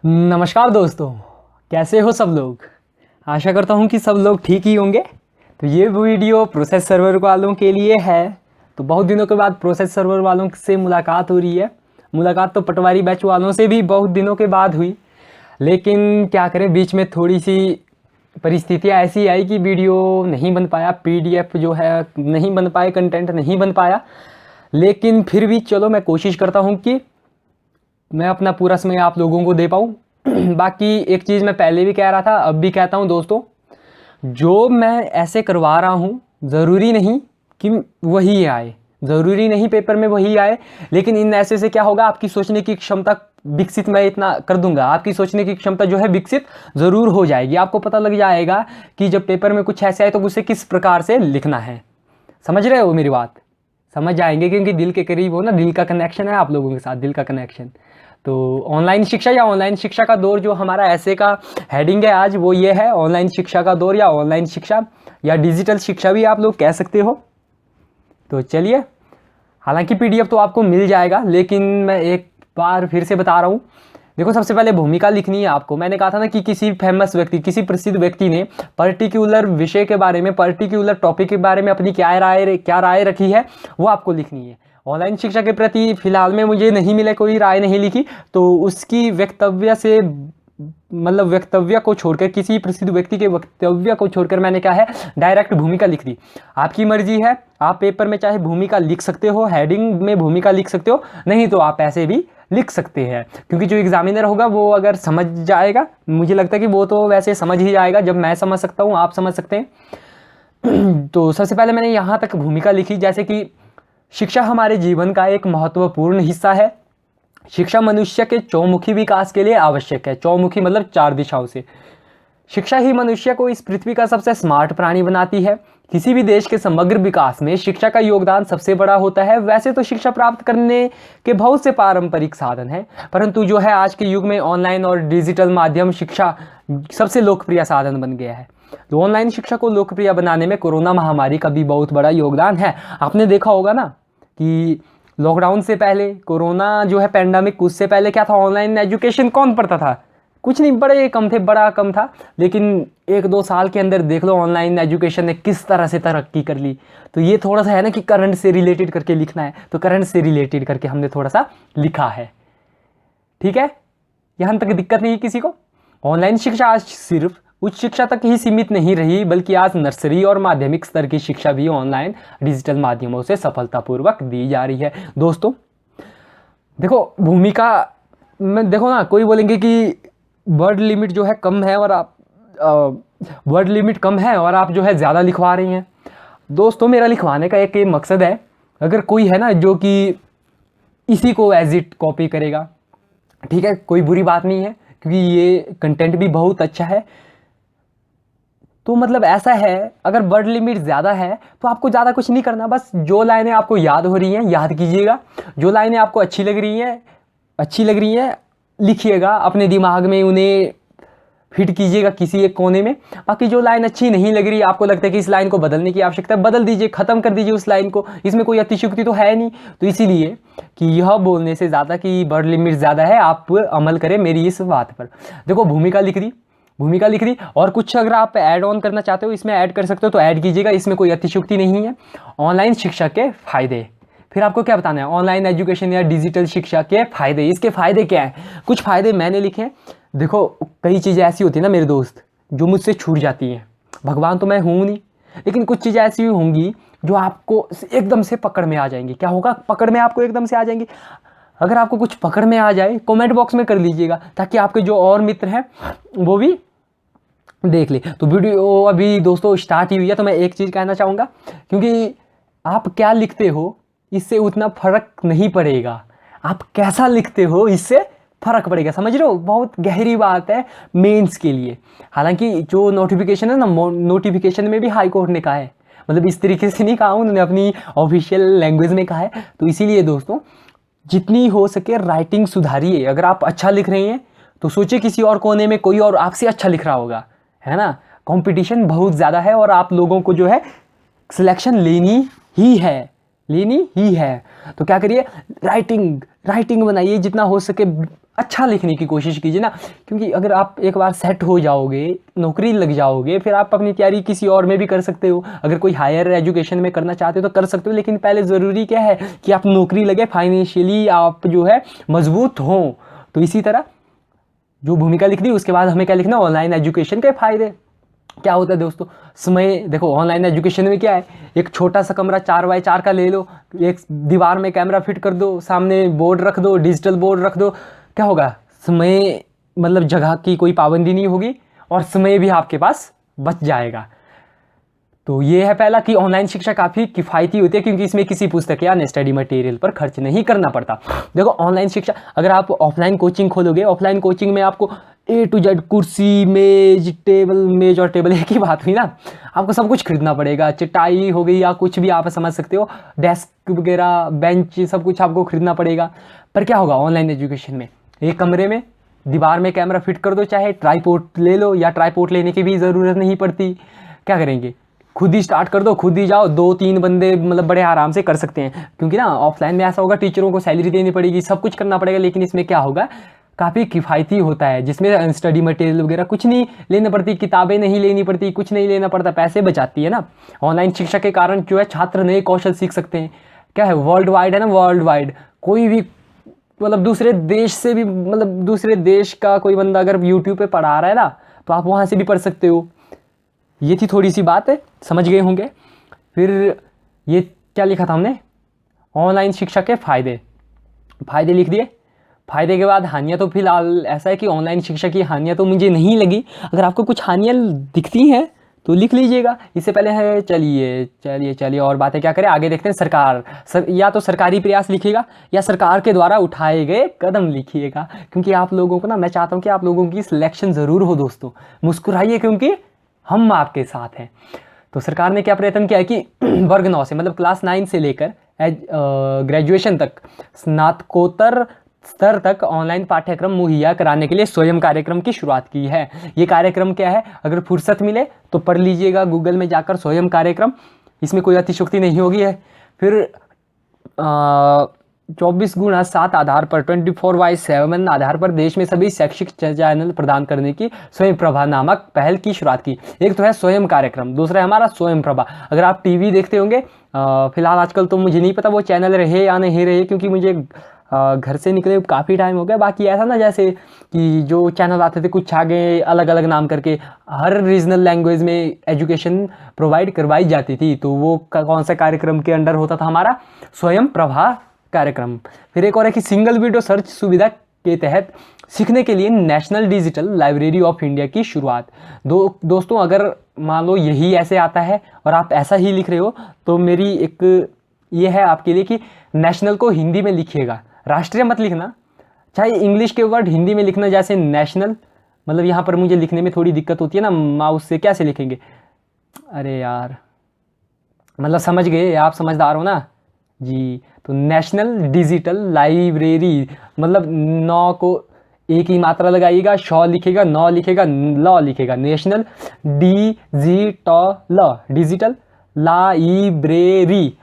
नमस्कार दोस्तों, कैसे हो सब लोग। आशा करता हूँ कि सब लोग ठीक ही होंगे। तो ये वीडियो प्रोसेस सर्वर वालों के लिए है। तो बहुत दिनों के बाद प्रोसेस सर्वर वालों से मुलाकात हो रही है। मुलाकात तो पटवारी बैच वालों से भी बहुत दिनों के बाद हुई, लेकिन क्या करें, बीच में थोड़ी सी परिस्थितियाँ ऐसी आई कि वीडियो नहीं बन पाया, PDF जो है नहीं बन पाए, कंटेंट नहीं बन पाया। लेकिन फिर भी चलो, मैं कोशिश करता हूँ कि मैं अपना पूरा समय आप लोगों को दे पाऊँ। बाकी एक चीज़ मैं पहले भी कह रहा था, अब भी कहता हूँ दोस्तों, जो मैं ऐसे करवा रहा हूँ ज़रूरी नहीं कि वही आए, ज़रूरी नहीं पेपर में वही आए। लेकिन इन ऐसे से क्या होगा, आपकी सोचने की क्षमता विकसित मैं इतना कर दूंगा, आपकी सोचने की क्षमता जो है विकसित ज़रूर हो जाएगी। आपको पता लग जाएगा कि जब पेपर में कुछ ऐसे आए तो उसे किस प्रकार से लिखना है। समझ रहे हो मेरी बात? समझ जाएंगे, क्योंकि दिल के करीब हो ना, दिल का कनेक्शन है आप लोगों के साथ, दिल का कनेक्शन। तो ऑनलाइन शिक्षा या ऑनलाइन शिक्षा का दौर, जो हमारा ऐसे का हेडिंग है आज, वो ये है, ऑनलाइन शिक्षा का दौर या ऑनलाइन शिक्षा या डिजिटल शिक्षा भी आप लोग कह सकते हो। तो चलिए, हालांकि PDF तो आपको मिल जाएगा, लेकिन मैं एक बार फिर से बता रहा हूँ। देखो, सबसे पहले भूमिका लिखनी है आपको। मैंने कहा था ना कि किसी फेमस व्यक्ति, किसी प्रसिद्ध व्यक्ति ने पर्टिकुलर विषय के बारे में, पर्टिकुलर टॉपिक के बारे में अपनी क्या राय रखी है, वो आपको लिखनी है। ऑनलाइन शिक्षा के प्रति फिलहाल में मुझे नहीं मिला, कोई राय नहीं लिखी, तो उसकी वक्तव्य से, मतलब वक्तव्य को छोड़कर, किसी प्रसिद्ध व्यक्ति के वक्तव्य को छोड़कर मैंने क्या है, डायरेक्ट भूमिका लिख दी। आपकी मर्जी है, आप पेपर में चाहे भूमिका लिख सकते हो, हेडिंग में भूमिका लिख सकते हो, नहीं तो आप ऐसे भी लिख सकते हैं। क्योंकि जो एग्जामिनर होगा वो अगर समझ जाएगा, मुझे लगता है कि वो तो वैसे समझ ही जाएगा, जब मैं समझ सकता हूँ आप समझ सकते हैं। तो सबसे पहले मैंने यहाँ तक भूमिका लिखी, जैसे कि शिक्षा हमारे जीवन का एक महत्वपूर्ण हिस्सा है। शिक्षा मनुष्य के चौमुखी विकास के लिए आवश्यक है। चौमुखी मतलब 4 दिशाओं से। शिक्षा ही मनुष्य को इस पृथ्वी का सबसे स्मार्ट प्राणी बनाती है। किसी भी देश के समग्र विकास में शिक्षा का योगदान सबसे बड़ा होता है। वैसे तो शिक्षा प्राप्त करने के बहुत से पारंपरिक साधन हैं, परंतु जो है आज के युग में ऑनलाइन और डिजिटल माध्यम शिक्षा सबसे लोकप्रिय साधन बन गया है। तो ऑनलाइन शिक्षा को लोकप्रिय बनाने में कोरोना महामारी का भी बहुत बड़ा योगदान है। आपने देखा होगा ना कि लॉकडाउन से पहले, कोरोना जो है पैंडेमिक, उससे पहले क्या था, ऑनलाइन एजुकेशन कौन पढ़ता था? कुछ नहीं, बड़े कम थे, बड़ा कम था। लेकिन 1-2 साल के अंदर देख लो ऑनलाइन एजुकेशन ने किस तरह से तरक्की कर ली। तो ये थोड़ा सा है ना कि करंट से रिलेटेड करके लिखना है, तो करंट से रिलेटेड करके हमने थोड़ा सा लिखा है। ठीक है, यहाँ तक दिक्कत नहीं किसी को। ऑनलाइन शिक्षा आज सिर्फ उच्च शिक्षा तक ही सीमित नहीं रही, बल्कि आज नर्सरी और माध्यमिक स्तर की शिक्षा भी ऑनलाइन डिजिटल माध्यमों से सफलतापूर्वक दी जा रही है। दोस्तों देखो, भूमिका में देखो ना, कोई बोलेंगे कि वर्ड लिमिट जो है कम है और आप वर्ड लिमिट कम है और आप जो है ज़्यादा लिखवा रही हैं। दोस्तों, मेरा लिखवाने का एक मकसद है, अगर कोई है ना जो कि इसी को एज इट कॉपी करेगा, ठीक है, कोई बुरी बात नहीं है, क्योंकि ये कंटेंट भी बहुत अच्छा है। तो मतलब ऐसा है, अगर वर्ड लिमिट ज़्यादा है तो आपको ज़्यादा कुछ नहीं करना, बस जो लाइनें आपको याद हो रही हैं याद कीजिएगा, जो लाइनें आपको अच्छी लग रही हैं लिखिएगा, अपने दिमाग में उन्हें फिट कीजिएगा किसी एक कोने में। बाकी जो लाइन अच्छी नहीं लग रही, आपको लगता है कि इस लाइन को बदलने की आवश्यकता है, बदल दीजिए, ख़त्म कर दीजिए उस लाइन को, इसमें कोई अतिशयोक्ति तो है नहीं। तो इसीलिए कि यह बोलने से ज़्यादा कि वर्ड लिमिट ज़्यादा है, आप अमल करें मेरी इस बात पर। देखो, भूमिका लिख दी और कुछ अगर आप ऐड ऑन करना चाहते हो, इसमें ऐड कर सकते हो तो ऐड कीजिएगा, इसमें कोई अतिशयोक्ति नहीं है। ऑनलाइन शिक्षा के फ़ायदे, फिर आपको क्या बताना है, ऑनलाइन एजुकेशन या डिजिटल शिक्षा के फ़ायदे। इसके फ़ायदे क्या हैं? कुछ फ़ायदे मैंने लिखे हैं। देखो, कई चीज़ें ऐसी होती हैं ना मेरे दोस्त, जो मुझसे छूट जाती हैं। भगवान तो मैं हूँ नहीं, लेकिन कुछ चीज़ें ऐसी होंगी जो आपको एकदम से पकड़ में आ जाएंगी। क्या होगा? पकड़ में आपको एकदम से आ जाएंगी। अगर आपको कुछ पकड़ में आ जाए, कमेंट बॉक्स में कर लीजिएगा, ताकि आपके जो और मित्र हैं वो भी देख ले। तो वीडियो अभी दोस्तों स्टार्ट ही हुई है, तो मैं एक चीज़ कहना चाहूँगा, क्योंकि आप क्या लिखते हो इससे उतना फ़र्क नहीं पड़ेगा, आप कैसा लिखते हो इससे फ़र्क पड़ेगा। समझ रहे हो? बहुत गहरी बात है मेंस के लिए। हालांकि जो नोटिफिकेशन है ना, नोटिफिकेशन में भी हाई कोर्ट ने कहा है, मतलब इस तरीके से नहीं कहा, उन्होंने अपनी ऑफिशियल लैंग्वेज में कहा है। तो इसीलिए दोस्तों, जितनी हो सके राइटिंग सुधारिए। अगर आप अच्छा लिख रही हैं तो सोचिए किसी और कोने में कोई और आपसे अच्छा लिख रहा होगा, है ना। कंपटीशन बहुत ज़्यादा है और आप लोगों को जो है सिलेक्शन लेनी ही है। लेनी ही है। तो क्या करिए, राइटिंग बनाइए, जितना हो सके अच्छा लिखने की कोशिश कीजिए ना, क्योंकि अगर आप एक बार सेट हो जाओगे, नौकरी लग जाओगे, फिर आप अपनी तैयारी किसी और में भी कर सकते हो। अगर कोई हायर एजुकेशन में करना चाहते हो तो कर सकते हो, लेकिन पहले ज़रूरी क्या है कि आप नौकरी लगे, फाइनेंशियली आप जो है मजबूत हों। तो इसी तरह जो भूमिका लिख दी, उसके बाद हमें क्या लिखना, ऑनलाइन एजुकेशन के फायदे। क्या होता है दोस्तों, समय देखो, ऑनलाइन एजुकेशन में क्या है, एक छोटा सा कमरा 4x4 का ले लो, एक दीवार में कैमरा फिट कर दो, सामने बोर्ड रख दो, डिजिटल बोर्ड रख दो, क्या होगा, समय मतलब जगह की कोई पाबंदी नहीं होगी और समय भी आपके पास बच जाएगा। तो ये है पहला कि ऑनलाइन शिक्षा काफ़ी किफ़ायती होती है, क्योंकि इसमें किसी पुस्तक या स्टडी मटेरियल पर खर्च नहीं करना पड़ता। देखो ऑनलाइन शिक्षा, अगर आप ऑफलाइन कोचिंग खोलोगे, ऑफलाइन कोचिंग में आपको A to Z, कुर्सी, मेज और टेबल एक ही बात हुई ना, आपको सब कुछ खरीदना पड़ेगा। चटाई हो गई या कुछ भी आप समझ सकते हो, डेस्क वगैरह, बेंच, सब कुछ आपको खरीदना पड़ेगा। पर क्या होगा ऑनलाइन एजुकेशन में, एक कमरे में दीवार में कैमरा फिट कर दो, चाहे ट्राईपोड ले लो, या ट्राईपोड लेने की भी ज़रूरत नहीं पड़ती। क्या करेंगे, खुद ही स्टार्ट कर दो, खुद ही जाओ, 2-3 बंदे मतलब बड़े आराम से कर सकते हैं। क्योंकि ना ऑफलाइन में ऐसा होगा, टीचरों को सैलरी देनी पड़ेगी, सब कुछ करना पड़ेगा, लेकिन इसमें क्या होगा, काफ़ी किफ़ायती होता है, जिसमें स्टडी मटेरियल वगैरह कुछ नहीं लेना पड़ती, किताबें नहीं लेनी पड़ती, कुछ नहीं लेना पड़ता, पैसे बचाती है ना। ऑनलाइन शिक्षा के कारण जो है छात्र नए कौशल सीख सकते हैं। क्या है, वर्ल्ड वाइड है ना, वर्ल्ड वाइड, कोई भी मतलब दूसरे देश से भी, मतलब दूसरे देश का कोई बंदा अगर यूट्यूब पे पढ़ा रहा है ना, तो आप वहाँ से भी पढ़ सकते हो। ये थी थोड़ी सी बात है, समझ गए होंगे। फिर ये क्या लिखा था हमने, ऑनलाइन शिक्षा के फायदे लिख दिए। फायदे के बाद हानियाँ, तो फिलहाल ऐसा है कि ऑनलाइन शिक्षा की हानियाँ तो मुझे नहीं लगी। अगर आपको कुछ हानियाँ दिखती हैं तो लिख लीजिएगा। इससे पहले है, चलिए और बातें क्या करें, आगे देखते हैं। या तो सरकारी प्रयास लिखिएगा या सरकार के द्वारा उठाए गए कदम लिखिएगा, क्योंकि आप लोगों को ना, मैं चाहता हूँ कि आप लोगों की सिलेक्शन ज़रूर हो दोस्तों। मुस्कुराइए, क्योंकि हम आपके साथ हैं। तो सरकार ने क्या प्रयत्न किया है कि वर्ग 9 से, मतलब क्लास 9 से लेकर ग्रेजुएशन तक, स्नातकोत्तर स्तर तक ऑनलाइन पाठ्यक्रम मुहैया कराने के लिए स्वयं कार्यक्रम की शुरुआत की है। ये कार्यक्रम क्या है, अगर फुर्सत मिले तो पढ़ लीजिएगा गूगल में जाकर, स्वयं कार्यक्रम, इसमें कोई अतिशयोक्ति नहीं होगी है। फिर 24x7 आधार पर, 24/7 आधार पर देश में सभी शैक्षिक चैनल प्रदान करने की स्वयं प्रभा नामक पहल की शुरुआत की। एक तो है स्वयं कार्यक्रम, दूसरा है हमारा स्वयं प्रभा। अगर आप टीवी देखते होंगे, फिलहाल आजकल तो मुझे नहीं पता वो चैनल रहे या नहीं रहे, क्योंकि मुझे घर से निकले काफ़ी टाइम हो गया। बाकी ऐसा ना, जैसे कि जो चैनल आते थे कुछ आगे अलग अलग नाम करके, हर रीजनल लैंग्वेज में एजुकेशन प्रोवाइड करवाई जाती थी, तो वो कौन सा कार्यक्रम के अंडर होता था, हमारा स्वयं प्रभा कार्यक्रम। फिर एक और है कि सिंगल विंडो सर्च सुविधा के तहत सीखने के लिए national digital library of India की शुरुआत। दोस्तों, अगर मान लो यही ऐसे आता है और आप ऐसा ही लिख रहे हो, तो मेरी एक ये है आपके लिए कि नेशनल को हिंदी में लिखिएगा, राष्ट्रीय मत लिखना। चाहे इंग्लिश के वर्ड हिंदी में लिखना, जैसे नेशनल, मतलब यहाँ पर मुझे लिखने में थोड़ी दिक्कत होती है ना, माउस से कैसे लिखेंगे, अरे यार, मतलब समझ गए, आप समझदार हो ना जी। तो नेशनल डिजिटल लाइब्रेरी, मतलब 9 को एक ही मात्रा लगाइएगा, लिखेगा, 9 लिखेगा, ल लिखेगा, नेशनल डिजिटल लाइब्रेरी,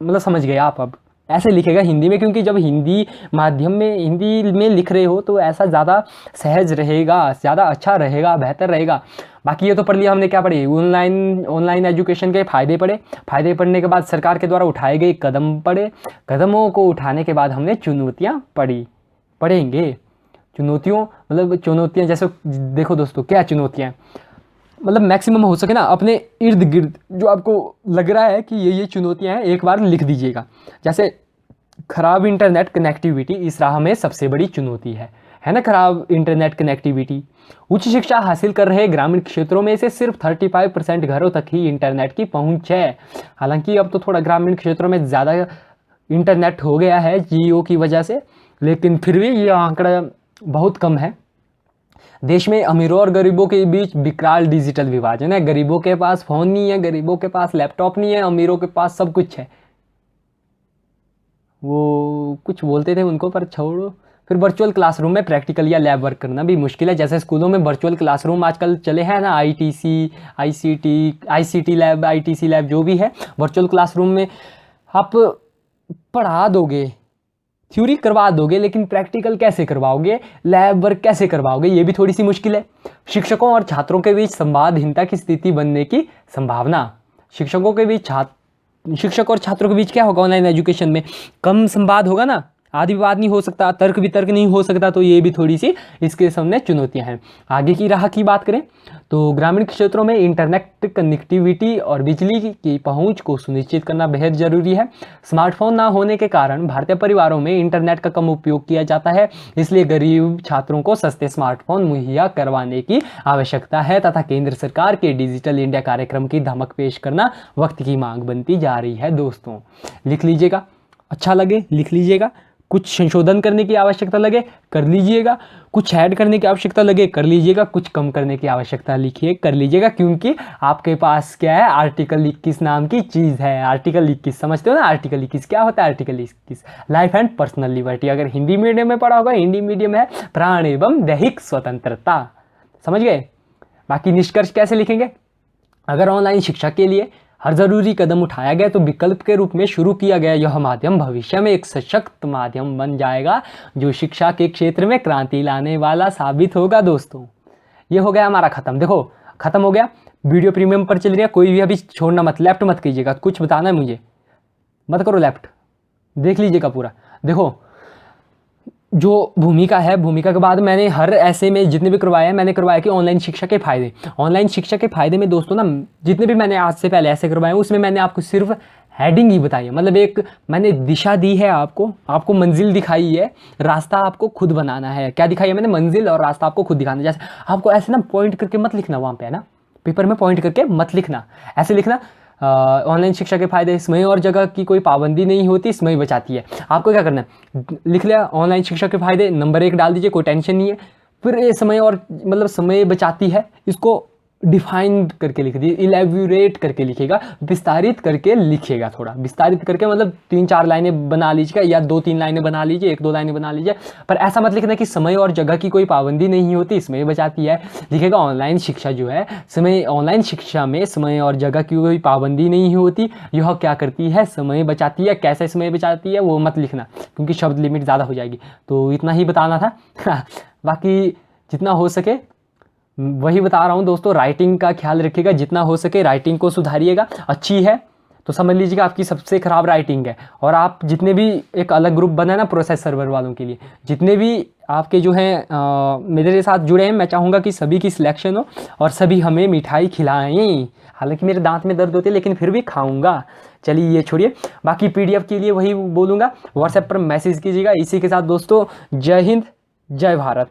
मतलब समझ गए आप। अब ऐसे लिखेगा हिंदी में, क्योंकि जब हिंदी माध्यम में, हिंदी में लिख रहे हो तो ऐसा ज़्यादा सहज रहेगा, ज़्यादा अच्छा रहेगा, बेहतर रहेगा। बाकी ये तो पढ़ लिया हमने, क्या पढ़े, ऑनलाइन एजुकेशन के फ़ायदे पढ़े। फ़ायदे पढ़ने के बाद सरकार के द्वारा उठाए गए कदम पढ़े। कदमों को उठाने के बाद हमने चुनौतियाँ पढ़ेंगे। चुनौतियाँ जैसे देखो दोस्तों, क्या चुनौतियाँ, मतलब मैक्सिमम हो सके ना अपने इर्द गिर्द जो आपको लग रहा है कि ये चुनौतियां हैं, एक बार लिख दीजिएगा। जैसे खराब इंटरनेट कनेक्टिविटी इस राह में सबसे बड़ी चुनौती है ना, खराब इंटरनेट कनेक्टिविटी। उच्च शिक्षा हासिल कर रहे ग्रामीण क्षेत्रों में से सिर्फ 35% घरों तक ही इंटरनेट की पहुंच है। हालांकि अब तो थोड़ा ग्रामीण क्षेत्रों में ज़्यादा इंटरनेट हो गया है जियो की वजह से, लेकिन फिर भी ये आंकड़ा बहुत कम है। देश में अमीरों और गरीबों के बीच विकराल डिजिटल विभाजन है। गरीबों के पास फ़ोन नहीं है, गरीबों के पास लैपटॉप नहीं है, अमीरों के पास सब कुछ है। वो कुछ बोलते थे उनको, पर छोड़ो। फिर वर्चुअल क्लासरूम में प्रैक्टिकल या लैब वर्क करना भी मुश्किल है। जैसे स्कूलों में वर्चुअल क्लासरूम आजकल चले हैं ना, आईसीटी लैब, आईटीसी लैब, जो भी है, वर्चुअल क्लासरूम में आप पढ़ा दोगे, थ्योरी करवा दोगे, लेकिन प्रैक्टिकल कैसे करवाओगे, लैब वर्क कैसे करवाओगे, ये भी थोड़ी सी मुश्किल है। शिक्षकों और छात्रों के बीच संवादहीनता की स्थिति बनने की संभावना। शिक्षकों के बीच शिक्षक और छात्रों के बीच क्या होगा ऑनलाइन एजुकेशन में, कम संवाद होगा ना, आदि विवाद नहीं हो सकता, तर्क वितर्क नहीं हो सकता, तो ये भी थोड़ी सी इसके सामने चुनौतियां हैं। आगे की राह की बात करें तो ग्रामीण क्षेत्रों में इंटरनेट कनेक्टिविटी और बिजली की पहुंच को सुनिश्चित करना बेहद जरूरी है। स्मार्टफोन ना होने के कारण भारतीय परिवारों में इंटरनेट का कम उपयोग किया जाता है, इसलिए गरीब छात्रों को सस्ते स्मार्टफोन मुहैया करवाने की आवश्यकता है तथा केंद्र सरकार के डिजिटल इंडिया कार्यक्रम की धमक पेश करना वक्त की मांग बनती जा रही है। दोस्तों लिख लीजिएगा, अच्छा लगे लिख लीजिएगा, कुछ संशोधन करने की आवश्यकता लगे कर लीजिएगा, कुछ ऐड करने की आवश्यकता लगे कर लीजिएगा, कुछ कम करने की आवश्यकता लिखिए कर लीजिएगा, क्योंकि आपके पास क्या है, आर्टिकल 21 नाम की चीज़ है। आर्टिकल 21 समझते हो ना, आर्टिकल 21 क्या होता है, article 21 life and personal liberty. अगर हिंदी मीडियम में पढ़ा होगा, हिंदी मीडियम है प्राण एवं दैहिक स्वतंत्रता, समझ गए। बाकी निष्कर्ष कैसे लिखेंगे, अगर ऑनलाइन शिक्षा के लिए हर जरूरी कदम उठाया गया तो विकल्प के रूप में शुरू किया गया यह माध्यम भविष्य में एक सशक्त माध्यम बन जाएगा जो शिक्षा के क्षेत्र में क्रांति लाने वाला साबित होगा। दोस्तों ये हो गया हमारा खत्म, देखो खत्म हो गया। वीडियो प्रीमियम पर चल रही है, कोई भी अभी छोड़ना मत, लेफ्ट मत कीजिएगा, कुछ बताना है मुझे मत करो लेफ्ट, देख लीजिएगा पूरा। देखो जो भूमिका है, भूमिका के बाद मैंने हर ऐसे में जितने भी करवाए हैं मैंने करवाया कि ऑनलाइन शिक्षा के फायदे। ऑनलाइन शिक्षा के फायदे में दोस्तों ना, जितने भी मैंने आज से पहले ऐसे करवाए हैं उसमें मैंने आपको सिर्फ हेडिंग ही बताई है, मतलब एक मैंने दिशा दी है, आपको मंजिल दिखाई है, रास्ता आपको खुद बनाना है। क्या दिखाई है मैंने, मंजिल और रास्ता आपको खुद दिखाना है। जैसे आपको ऐसे ना पॉइंट करके मत लिखना, वहाँ पे है ना पेपर में पॉइंट करके मत लिखना, ऐसे लिखना ऑनलाइन शिक्षा के फायदे, समय और जगह की कोई पाबंदी नहीं होती, समय बचाती है। आपको क्या करना है, लिख लिया ऑनलाइन शिक्षा के फायदे, नंबर 1 डाल दीजिए, कोई टेंशन नहीं है। फिर ये समय और मतलब समय बचाती है, इसको डिफाइन करके लिख दीजिए, इलेबोरेट करके लिखेगा, विस्तारित करके लिखेगा, थोड़ा विस्तारित करके मतलब 3-4 लाइनें बना लीजिएगा या 2-3 लाइनें बना लीजिए, 1-2 लाइनें बना लीजिए, पर ऐसा मत लिखना कि समय और जगह की कोई पाबंदी नहीं होती, समय बचाती है। लिखेगा ऑनलाइन शिक्षा जो है ऑनलाइन शिक्षा में समय और जगह की कोई पाबंदी नहीं होती, यह क्या करती है, समय बचाती है। कैसे समय बचाती है वो मत लिखना, क्योंकि शब्द लिमिट ज़्यादा हो जाएगी। तो इतना ही बताना था बाकी जितना हो सके वही बता रहा हूँ दोस्तों। राइटिंग का ख्याल रखिएगा, जितना हो सके राइटिंग को सुधारिएगा। अच्छी है तो समझ लीजिएगा आपकी सबसे ख़राब राइटिंग है। और आप जितने भी एक अलग ग्रुप बना ना प्रोसेस सर्वर वालों के लिए, जितने भी आपके जो हैं मेरे साथ जुड़े हैं, मैं चाहूँगा कि सभी की सिलेक्शन हो और सभी हमें मिठाई खिलाएं। हालांकि मेरे दांत में दर्द होते हैं लेकिन फिर भी खाऊंगा। चलिए ये छोड़िए, बाकी PDF के लिए वही बोलूँगा, व्हाट्सएप पर मैसेज कीजिएगा। इसी के साथ दोस्तों जय हिंद जय भारत।